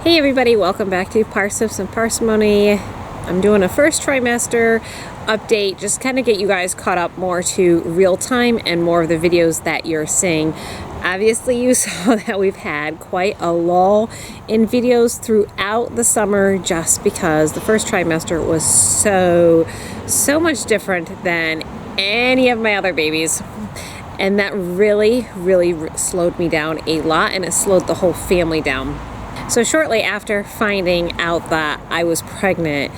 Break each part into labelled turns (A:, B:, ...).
A: Hey everybody, welcome back to Parsnips and Parsimony. I'm doing a first trimester update, just kind of get you guys caught up more to real time and more of the videos that you're seeing. Obviously you saw that we've had quite a lull in videos throughout the summer just because the first trimester was so much different than any of my other babies. And that really slowed me down a lot, and it slowed the whole family down. So shortly after finding out that I was pregnant,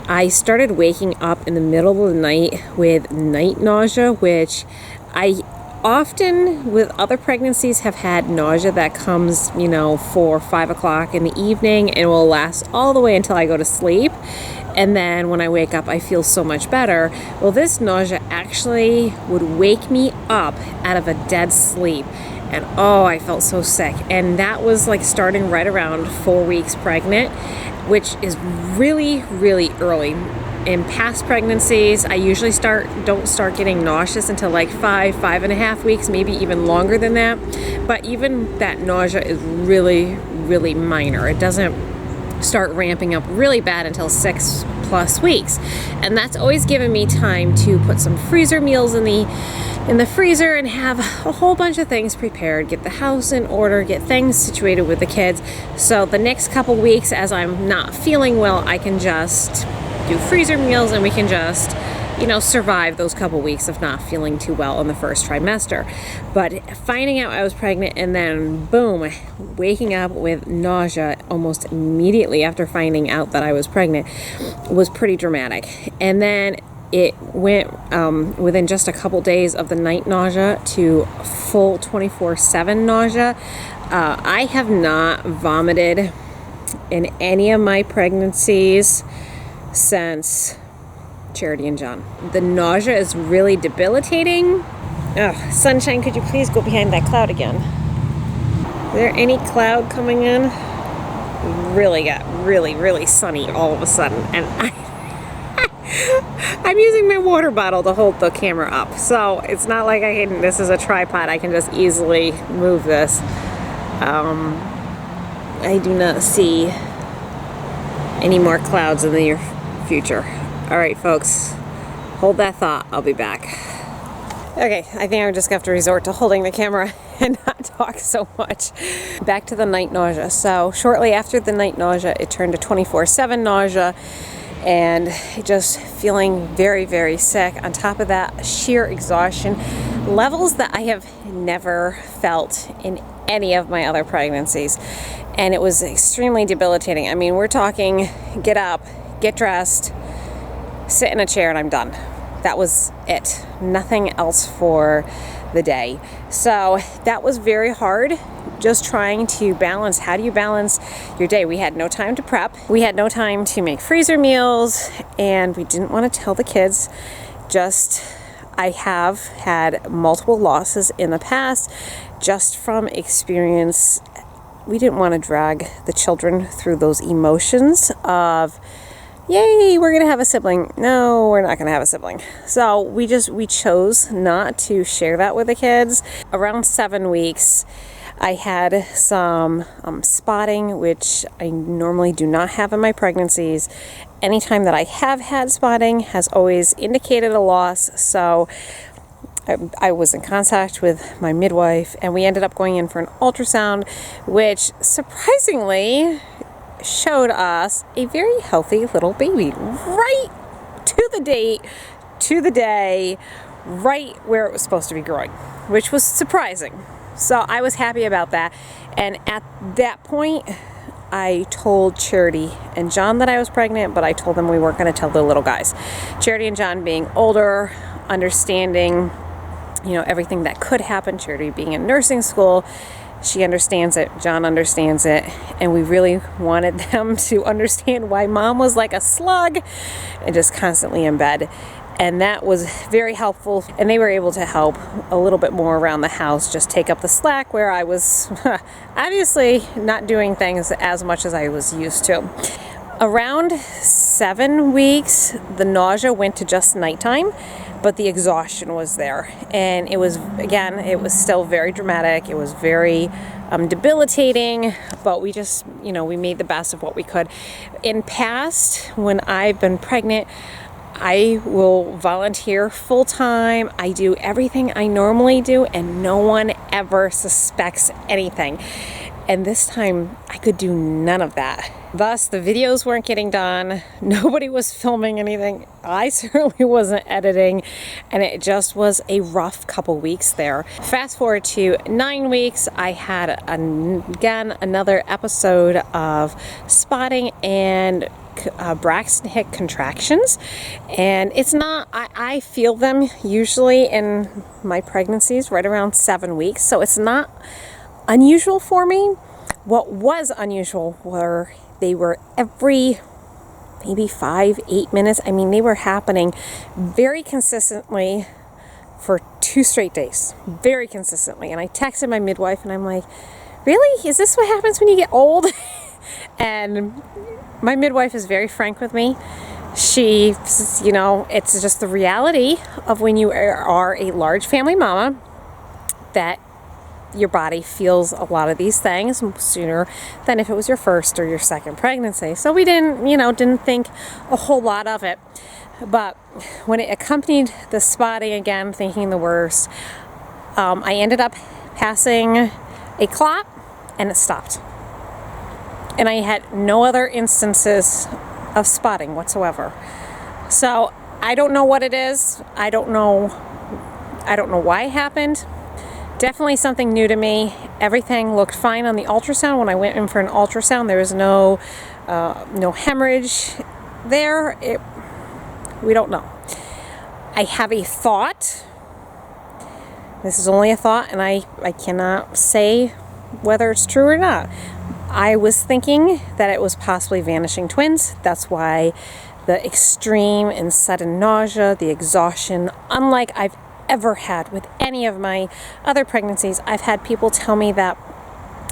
A: I started waking up in the middle of the night with night nausea, which I often with other pregnancies have had nausea that comes, 4 or 5 o'clock in the evening and will last all the way until I go to sleep. And then when I wake up, I feel so much better. Well, this nausea actually would wake me up out of a dead sleep. And oh, I felt so sick. And that was like starting right around 4 weeks pregnant, which is really early. In past pregnancies, I usually don't start getting nauseous until like 5.5 weeks, maybe even longer than that. But even that nausea is really minor. It doesn't start ramping up really bad until 6+ weeks. And that's always given me time to put some freezer meals in the freezer and have a whole bunch of things prepared, get the house in order, get things situated with the kids. So the next couple weeks, as I'm not feeling well, I can just do freezer meals and we can just, survive those couple weeks of not feeling too well in the first trimester. But finding out I was pregnant and then boom, waking up with nausea almost immediately after finding out that I was pregnant was pretty dramatic. And then it went within just a couple days of the night nausea to full 24/7 nausea. I have not vomited in any of my pregnancies since Charity and John. The nausea is really debilitating. Oh, sunshine, could you please go behind that cloud again? Is there any cloud coming in? Really got really sunny all of a sudden, and I'm using my water bottle to hold the camera up, so it's not like this is a tripod. I can just easily move this. I do not see any more clouds in the near future. All right, folks, hold that thought. I'll be back. Okay, I think I'm just going to have to resort to holding the camera and not talk so much. Back to the night nausea. So shortly after the night nausea, it turned to 24/7 nausea and just feeling very sick. On top of that, sheer exhaustion, levels that I have never felt in any of my other pregnancies. And it was extremely debilitating. I mean, we're talking get up, get dressed, sit in a chair, and I'm done. That was it. Nothing else for the day. So that was very hard, just trying to balance. How do you balance your day? We had no time to prep. We had no time to make freezer meals, and we didn't want to tell the kids. I have had multiple losses in the past, just from experience. We didn't want to drag the children through those emotions of, yay, we're going to have a sibling. No, we're not going to have a sibling. So we chose not to share that with the kids. Around 7 weeks, I had some spotting, which I normally do not have in my pregnancies. Anytime that I have had spotting has always indicated a loss. So I was in contact with my midwife, and we ended up going in for an ultrasound, which surprisingly showed us a very healthy little baby right to the date, to the day, right where it was supposed to be growing, which was surprising. So I was happy about that. And at that point, I told Charity and John that I was pregnant, but I told them we weren't going to tell the little guys. Charity and John being older, understanding, everything that could happen. Charity being in nursing school, she understands it, John understands it, and we really wanted them to understand why mom was like a slug and just constantly in bed. And that was very helpful, and they were able to help a little bit more around the house, just take up the slack where I was obviously not doing things as much as I was used to. Around 7 weeks, the nausea went to just nighttime, but the exhaustion was there. And it was still very dramatic. It was very debilitating, but we just, you know, we made the best of what we could. In past, when I've been pregnant, I will volunteer full time. I do everything I normally do, and no one ever suspects anything. And this time I could do none of that. Thus, the videos weren't getting done. Nobody was filming anything. I certainly wasn't editing, and it just was a rough couple weeks there. Fast forward to 9 weeks, I had again another episode of spotting and Braxton Hicks contractions, and it's not, I feel them usually in my pregnancies right around 7 weeks, so it's not unusual for me. What was unusual were they were every maybe 5-8 minutes. I mean, they were happening very consistently for 2 straight days, very consistently. And I texted my midwife and I'm like, really? Is this what happens when you get old? And my midwife is very frank with me. She, you know, it's just the reality of when you are a large family mama that your body feels a lot of these things sooner than if it was your first or your second pregnancy. So we didn't think a whole lot of it. But when it accompanied the spotting, again, thinking the worst, I ended up passing a clot and it stopped. And I had no other instances of spotting whatsoever. So I don't know what it is. I don't know why it happened. Definitely something new to me. Everything looked fine on the ultrasound. When I went in for an ultrasound, there was no hemorrhage there. We don't know. I have a thought. This is only a thought, and I cannot say whether it's true or not. I was thinking that it was possibly vanishing twins. That's why the extreme and sudden nausea, the exhaustion, unlike I've ever had with any of my other pregnancies. I've had people tell me that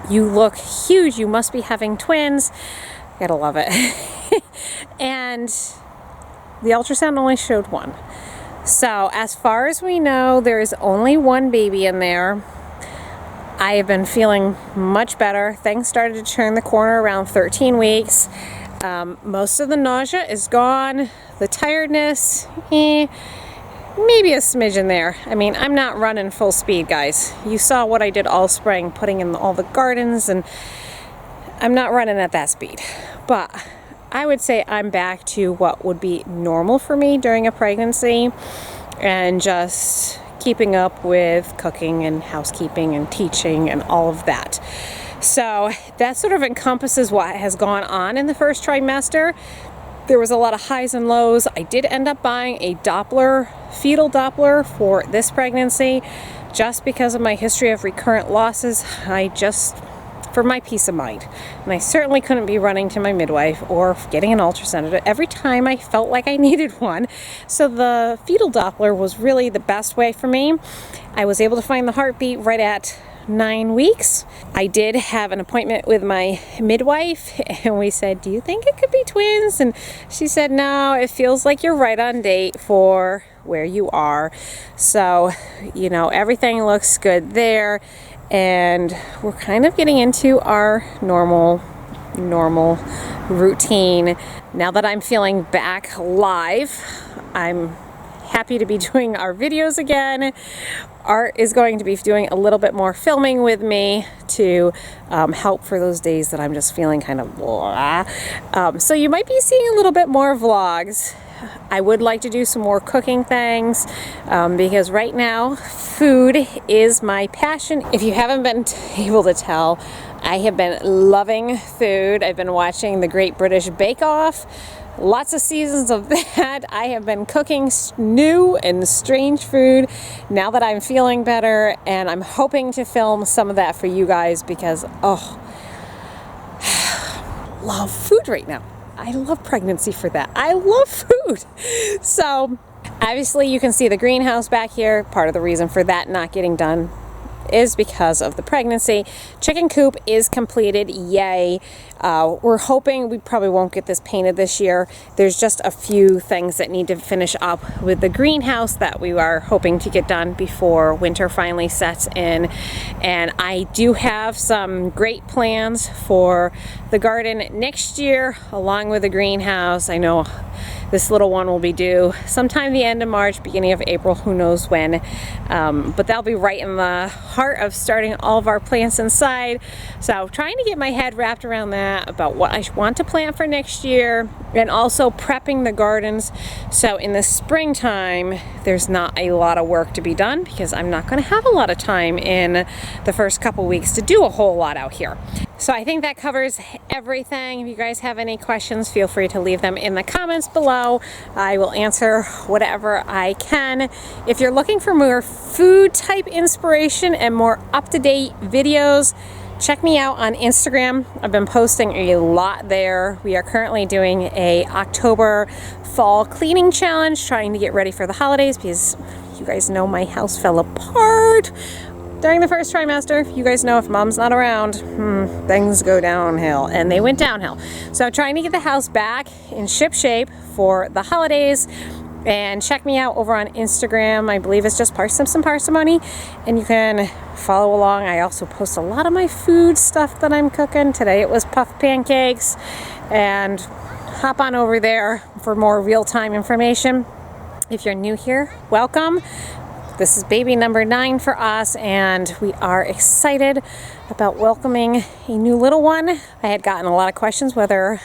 A: you look huge, you must be having twins. Gotta love it. And the ultrasound only showed one. So as far as we know, there is only one baby in there. I have been feeling much better. Things started to turn the corner around 13 weeks. Most of the nausea is gone. The tiredness, maybe a smidgen there. I mean, I'm not running full speed, guys. You saw what I did all spring, putting in all the gardens, and I'm not running at that speed. But I would say I'm back to what would be normal for me during a pregnancy, and just keeping up with cooking and housekeeping and teaching and all of that. So that sort of encompasses what has gone on in the first trimester. There was a lot of highs and lows. I did end up buying a Doppler, fetal Doppler for this pregnancy, just because of my history of recurrent losses. For my peace of mind. And I certainly couldn't be running to my midwife or getting an ultrasound every time I felt like I needed one. So the fetal Doppler was really the best way for me. I was able to find the heartbeat right at 9 weeks. I did have an appointment with my midwife, and we said, do you think it could be twins? And she said, no, it feels like you're right on date for where you are. So, you know, everything looks good there. And we're kind of getting into our normal routine. Now that I'm feeling back live, I'm happy to be doing our videos again. Art is going to be doing a little bit more filming with me to help for those days that I'm just feeling kind of blah. So you might be seeing a little bit more vlogs. I would like to do some more cooking things because right now food is my passion. If you haven't been able to tell, I have been loving food. I've been watching the Great British Bake Off. Lots of seasons of that. I have been cooking new and strange food now that I'm feeling better, and I'm hoping to film some of that for you guys because, love food right now. I love pregnancy for that. I love food. So obviously you can see the greenhouse back here. Part of the reason for that not getting done is because of the pregnancy. Chicken coop is completed, yay. We're hoping we probably won't get this painted this year. There's just a few things that need to finish up with the greenhouse that we are hoping to get done before winter finally sets in. And I do have some great plans for the garden next year along with the greenhouse. I know this little one will be due sometime the end of March, beginning of April, who knows when. But that'll be right in the heart of starting all of our plants inside. So trying to get my head wrapped around that, about what I want to plant for next year, and also prepping the gardens. So in the springtime, there's not a lot of work to be done because I'm not going to have a lot of time in the first couple weeks to do a whole lot out here. So I think that covers everything. If you guys have any questions, feel free to leave them in the comments below. I will answer whatever I can. If you're looking for more food type inspiration and more up-to-date videos, check me out on Instagram. I've been posting a lot there. We are currently doing a October fall cleaning challenge, trying to get ready for the holidays because you guys know my house fell apart during the first trimester. You guys know if mom's not around, things go downhill, and they went downhill. So trying to get the house back in ship shape for the holidays. And check me out over on Instagram. I believe it's just Parsnips and Parsimony, and you can follow along. I also post a lot of my food stuff that I'm cooking. Today it was puff pancakes, and hop on over there for more real-time information. If you're new here, welcome. This is baby number 9 for us, and we are excited about welcoming a new little one. I had gotten a lot of questions whether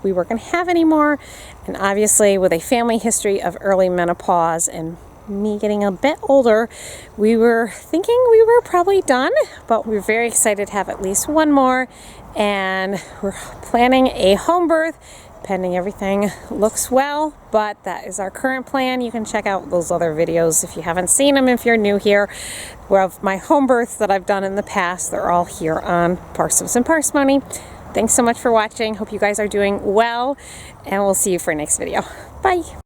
A: we were going to have any more, and obviously with a family history of early menopause and me getting a bit older, we were thinking we were probably done, but we're very excited to have at least one more, and we're planning a home birth pending everything looks well, but that is our current plan. You can check out those other videos if you haven't seen them, if you're new here. Well, my home births that I've done in the past, they're all here on Parsnips and Parsimony. Thanks so much for watching. Hope you guys are doing well, and we'll see you for our next video. Bye.